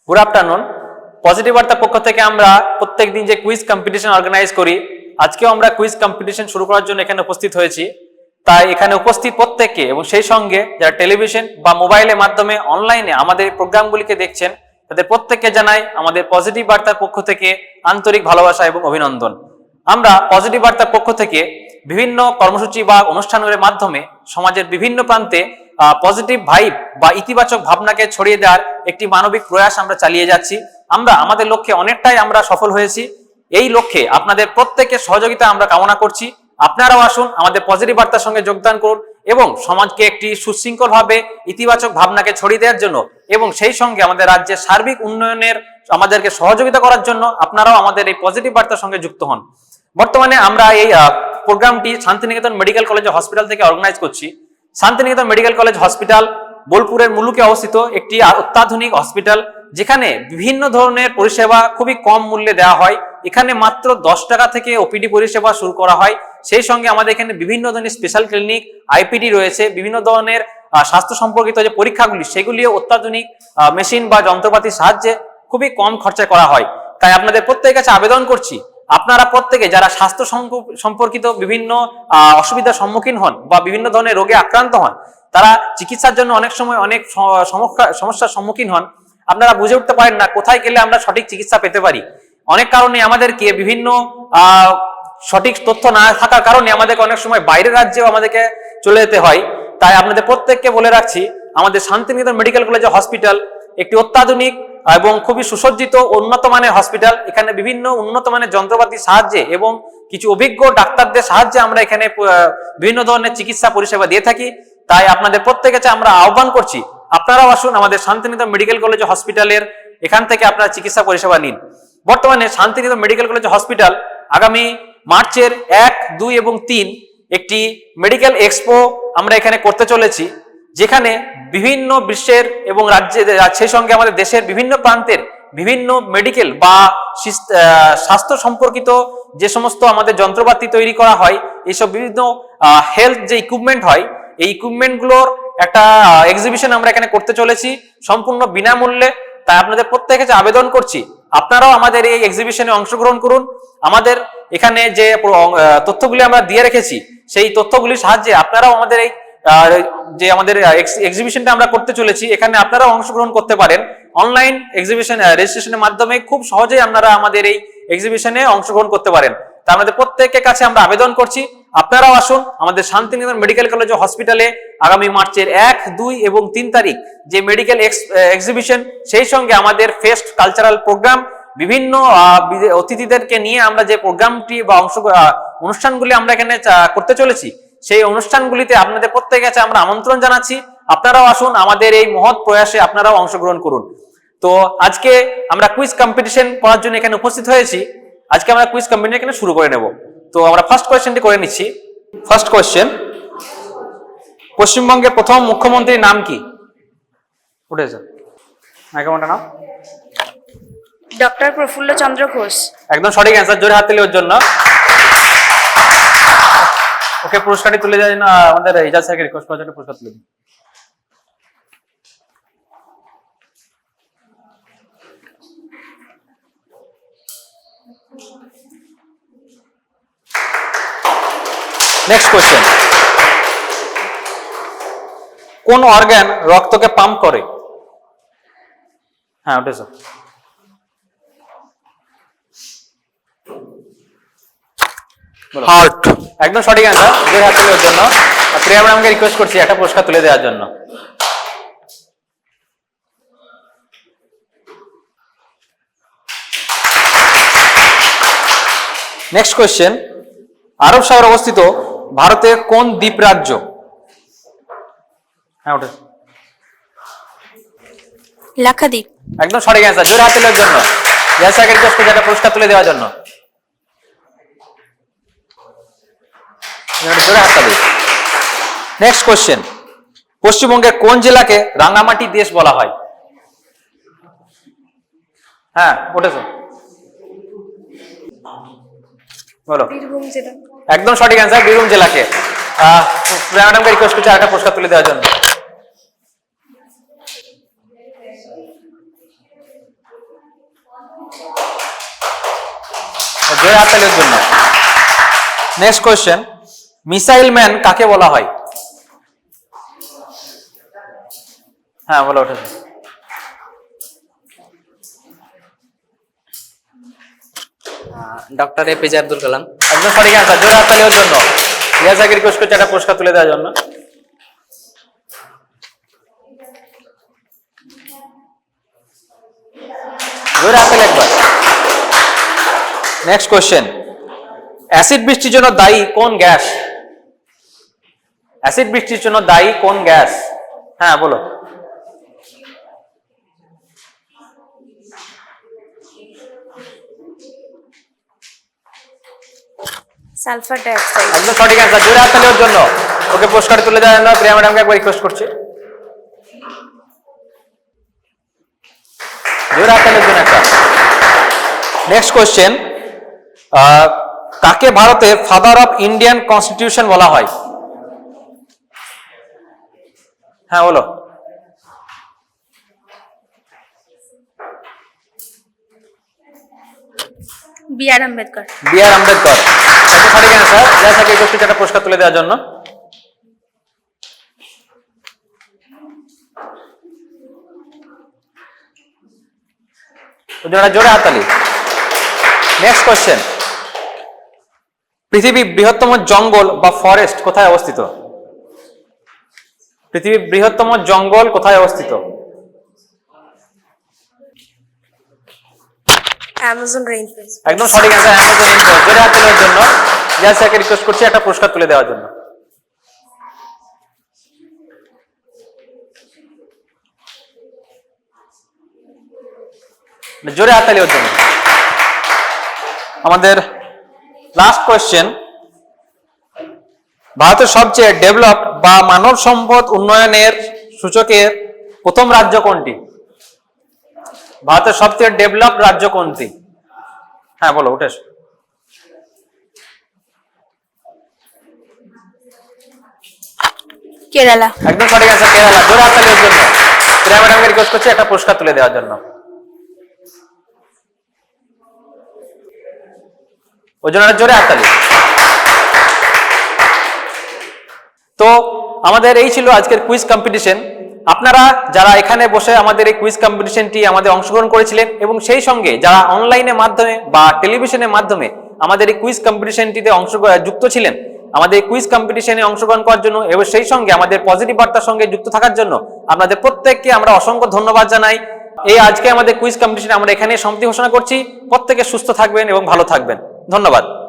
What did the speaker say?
Good afternoon. Positive বার্তার পক্ষ থেকে আমরা প্রত্যেকদিন যে কুইজ কম্পিটিশন অর্গানাইজ করি, আজকেও আমরা কুইজ কম্পিটিশন শুরু করার জন্য এখানে উপস্থিত হয়েছি। তাই এখানে উপস্থিত প্রত্যেককে এবং সেই সঙ্গে যারা টেলিভিশন বা মোবাইলের মাধ্যমে অনলাইনে আমাদের প্রোগ্রামগুলিকে দেখছেন তাদের প্রত্যেককে জানাই আমাদের পজিটিভ বার্তার পক্ষ থেকে আন্তরিক ভালোবাসা এবং অভিনন্দন। আমরা পজিটিভ বার্তার পক্ষ থেকে বিভিন্ন কর্মসূচি বা অনুষ্ঠানের মাধ্যমে সমাজের বিভিন্ন প্রান্তে পজিটিভ ভাইব বা ইতিবাচক ভাবনাকে ছড়িয়ে দেওয়ার একটি মানবিক প্রয়াস আমরা চালিয়ে যাচ্ছি। আমরা আমাদের লক্ষ্যে অনেকটাই আমরা সফল হয়েছি। এই লক্ষ্যে আপনাদের প্রত্যেকের সহযোগিতা আমরা কামনা করছি। আপনারাও আসুন, আমাদের পজিটিভ বার্তার সঙ্গে যোগদান করুন এবং সমাজকে একটি সুশৃঙ্খলভাবে ইতিবাচক ভাবনাকে ছড়িয়ে দেওয়ার জন্য এবং সেই সঙ্গে আমাদের রাজ্যের সার্বিক উন্নয়নের আমাদেরকে সহযোগিতা করার জন্য আপনারাও আমাদের এই পজিটিভ বার্তার সঙ্গে যুক্ত হন। বর্তমানে আমরা এই প্রোগ্রামটি শান্তিনিকেতন মেডিকেল কলেজ হসপিটাল থেকে অর্গানাইজ করছি। শান্তিনিকেতন মেডিকেল কলেজ হসপিটাল বোলপুরের মুলুকে অবস্থিত একটি অত্যাধুনিক হসপিটাল, যেখানে বিভিন্ন ধরনের পরিষেবা খুবই কম মূল্যে দেওয়া হয়। এখানে মাত্র 10 টাকা থেকে ওপিডি পরিষেবা শুরু করা হয়। সেই সঙ্গে আমাদের এখানে বিভিন্ন ধরনের স্পেশাল ক্লিনিক, আইপিডি রয়েছে। বিভিন্ন ধরনের স্বাস্থ্য সম্পর্কিত যে পরীক্ষাগুলি সেগুলিও অত্যাধুনিক মেশিন বা যন্ত্রপাতির সাহায্যে খুবই কম খরচায় করা হয়। তাই আপনাদের প্রত্যেকের কাছে আবেদন করছি, আপনারা প্রত্যেকে যারা স্বাস্থ্য সম্পর্কিত বিভিন্ন অসুবিধার সম্মুখীন হন বা বিভিন্ন ধরনের রোগে আক্রান্ত হন, তারা চিকিৎসার জন্য অনেক সময় অনেক সমস্যার সম্মুখীন হন। আপনারা বুঝে উঠতে পারেন না কোথায় গেলে আমরা সঠিক চিকিৎসা পেতে পারি। অনেক কারণে আমাদেরকে বিভিন্ন সঠিক তথ্য না থাকার কারণে আমাদেরকে অনেক সময় বাইরের রাজ্যেও আমাদেরকে চলে যেতে হয়। তাই আপনাদের প্রত্যেককে বলে রাখছি, আমাদের শান্তিনিকেতন মেডিকেল কলেজ হসপিটাল একটি অত্যাধুনিক এবং খুবই সুসজ্জিত উন্নত মানের হসপিটাল। এখানে বিভিন্ন উন্নত মানের যন্ত্রপাতির সাহায্যে এবং কিছু অভিজ্ঞ ডাক্তারদের সাহায্যে আমরা এখানে বিভিন্ন ধরনের চিকিৎসা পরিষেবা দিয়ে থাকি। তাই আপনাদের প্রত্যেকের কাছে আমরা আহ্বান করছি, আপনারাও আসুন আমাদের শান্তিনিকেতন মেডিকেল কলেজ হসপিটালের এখান থেকে আপনারা চিকিৎসা পরিষেবা নিন। বর্তমানে শান্তিনিকেতন মেডিকেল কলেজ হসপিটাল আগামী মার্চের 1, 2 এবং 3 একটি মেডিকেল এক্সপো আমরা এখানে করতে চলেছি, যেখানে বিভিন্ন বিশ্বের এবং রাজ্যের সেই সঙ্গে আমাদের দেশের বিভিন্ন প্রান্তের বিভিন্ন মেডিকেল বা স্বাস্থ্য সম্পর্কিত যে সমস্ত আমাদের যন্ত্রপাতি তৈরি করা হয়, এইসব বিভিন্ন হেলথ যে ইকুইপমেন্ট হয়, এই ইকুইপমেন্টগুলোর একটা এক্সিবিশন আমরা এখানে করতে চলেছি সম্পূর্ণ বিনামূল্যে। তাই আপনাদের প্রত্যেকের কাছে আবেদন করছি, আপনারাও আমাদের এই এক্সিবিশনে অংশগ্রহণ করুন। আমাদের এখানে যে তথ্যগুলি আমরা দিয়ে রেখেছি, সেই তথ্যগুলির সাহায্যে আপনারাও আমাদের এই যে আমাদের এক্সিবিশনটা আমরা করতে চলেছি, এখানে আপনারাও অংশগ্রহণ করতে পারেন। অনলাইন এক্সিবিশন রেজিস্ট্রেশনের মাধ্যমে খুব সহজেই আপনারা আমাদের এই এক্সিবিশনে অংশগ্রহণ করতে পারেন। তা আমাদের প্রত্যেকের কাছে আমরা আবেদন করছি, আপনারাও আসুন আমাদের শান্তিনিকেতন মেডিকেল কলেজ হসপিটালে আগামী মার্চের 1, 2 এবং 3 তারিখ যে মেডিকেল এক্সিবিশন, সেই সঙ্গে আমাদের ফেস্ট কালচারাল প্রোগ্রাম, বিভিন্ন অতিথিদেরকে নিয়ে আমরা যে প্রোগ্রামটি বা অনুষ্ঠানগুলি আমরা এখানে করতে চলেছি, সেই অনুষ্ঠানগুলিতে আপনাদের প্রত্যেকের কাছে আমরা আমন্ত্রণ জানাচ্ছি। আপনারাও আসুন, আমাদের এই মহৎ প্রয়াসে আপনারাও অংশগ্রহণ করুন। তো আজকে আমরা কুইজ কম্পিটিশন করার জন্য এখানে উপস্থিত হয়েছি। আজকে আমরা কুইজ কম্পিটিশন এখানে শুরু করে নেব। তো আমরা ফার্স্ট কোয়েশ্চেনটি করে নিচ্ছি। ফার্স্ট কোয়েশ্চেন, পশ্চিমবঙ্গের প্রথম মুখ্যমন্ত্রীর নাম কি? উঠেছে মাইক্রোফোনটা নাও। ডক্টর প্রফুল্ল চন্দ্র ঘোষ। একদম সঠিক অ্যান্সার, জোরে হাত তালি ওর জন্য। ওকে পুরস্কারটি তুলে যায় না, আমাদের এজাজ স্যারকে রিকোয়েস্ট করার জন্য পুরস্কার তুলে দিন। নেক্সট কোয়েশ্চেন, কোন অর্গান রক্তকে পাম্প করে? হ্যাঁ উঠেছে। হার্ট। একদম সঠিক অ্যান্সার, জোরে হাত তালি ওর জন্য। প্রিয়া ম্যাডামকে রিকোয়েস্ট করছি একটা পুরস্কার তুলে দেওয়ার জন্য। নেক্সট কোয়েশ্চেন, আরব সাগর অবস্থিত ভারতের কোন দ্বীপ রাজ্য? হ্যাঁ ওঠে। লাক্ষাদ্বীপ। একদম সঠিক অ্যান্সার, জোরে হাত তালির জন্য। জয়সাগর রিকোয়েস্ট করছি একটা পুরস্কার তুলে দেওয়ার জন্য। জোরে হাত তালি। নেক্সট কোয়েশ্চেন, পশ্চিমবঙ্গের কোন জেলাকে রাঙামাটি দেশ বলা হয়? হ্যাঁ উঠেছো, বলো। বীরভূম জেলা। একদম সঠিক অ্যান্সার, বীরভূম জেলাকে। ম্যাডামকে রিকোয়েস্ট করছি আরেকটা পুরস্কার তুলে দেওয়ার জন্য। জোরে হাততালির জন্য। নেক্সট কোয়েশ্চেন, মিসাইল ম্যান কাকে বলা হয়? হ্যাঁ বলো ওটা। Doctor APJ Abdul Kalam. একদম সঠিক অ্যান্সার, জোরে হাততালির জন্য। রিয়াজাকে রিকোয়েস্ট করছি একটা পুরস্কার তুলে দেওয়ার জন্য। জোরে হাততালি একবার। নেক্সট কোয়েশ্চেন, অ্যাসিড বৃষ্টির জন্য দায়ী কোন গ্যাস? অ্যাসিড বৃষ্টির জন্য দায়ী কোন গ্যাস? হ্যাঁ বলো। Sulphur dioxide. একদম সঠিক অ্যান্সার, জোরে হাততালির জন্য। ওকে পুরস্কার তুলে দেওয়ার জন্য প্রিয়া ম্যাডামকে একবার রিকোয়েস্ট করছি। জোরে হাততালির জন্য একটা। নেক্সট কোয়েশ্চেন, কাকে ভারতের ফাদার অফ ইন্ডিয়ান কনস্টিটিউশন বলা হয়? হ্যাঁ বলো। বি আর আম্বেদকর। বি আর আম্বেদকর। একদম সঠিক অ্যান্সার। রিয়াজাকে রিকোয়েস্ট করছি একটা পুরস্কার তুলে দেওয়ার জন্য। জোরে হাততালি। নেক্সট কোয়েশ্চেন, পৃথিবীর বৃহত্তম জঙ্গল বা ফরেস্ট কোথায় অবস্থিত? পৃথিবীর বৃহত্তম জঙ্গল কোথায় অবস্থিত? Amazon rain forest. একদম সঠিক অ্যান্সার, অ্যামাজন রেইন ফরেস্ট। জোরে হাততালির জন্য। রিয়াজাকে রিকোয়েস্ট করছি একটা পুরস্কার তুলে দেওয়ার জন্য। জোরে হাততালি ওর জন্য। আমাদের লাস্ট কোয়েশ্চেন, ভারতের সবচেয়ে ডেভেলপড বা মানব সম্পদ উন্নয়নের সূচকের প্রথম রাজ্য কোনটি? ভারতের সবচেয়ে ডেভেলপড রাজ্য কোনটি? হ্যাঁ বলো উঠে এসো। কেরালা। একদম সঠিক আছে, কেরালা। জোরে হাততালির জন্য। প্রিয়া ম্যাডামকে রিকোয়েস্ট করছি একটা পুরস্কার তুলে দেওয়ার জন্য। ওই জন্য জোরে হাততালি। তো আমাদের এই ছিল আজকের কুইজ কম্পিটিশন। আপনারা যারা এখানে বসে আমাদের এই কুইজ কম্পিটিশনটি আমাদের অংশগ্রহণ করেছিলেন এবং সেই সঙ্গে যারা অনলাইনের মাধ্যমে বা টেলিভিশনের মাধ্যমে আমাদের এই কুইজ কম্পিটিশনটিতে যুক্ত ছিলেন, আমাদের এই কুইজ কম্পিটিশনে অংশগ্রহণ করার জন্য এবং সেই সঙ্গে আমাদের পজিটিভ বার্তার সঙ্গে যুক্ত থাকার জন্য আপনাদের প্রত্যেককে আমরা অসংখ্য ধন্যবাদ জানাই। এই আজকে আমাদের কুইজ কম্পিটিশন আমরা এখানে সমাপ্তি ঘোষণা করছি। প্রত্যেকে সুস্থ থাকবেন এবং ভালো থাকবেন। ধন্যবাদ।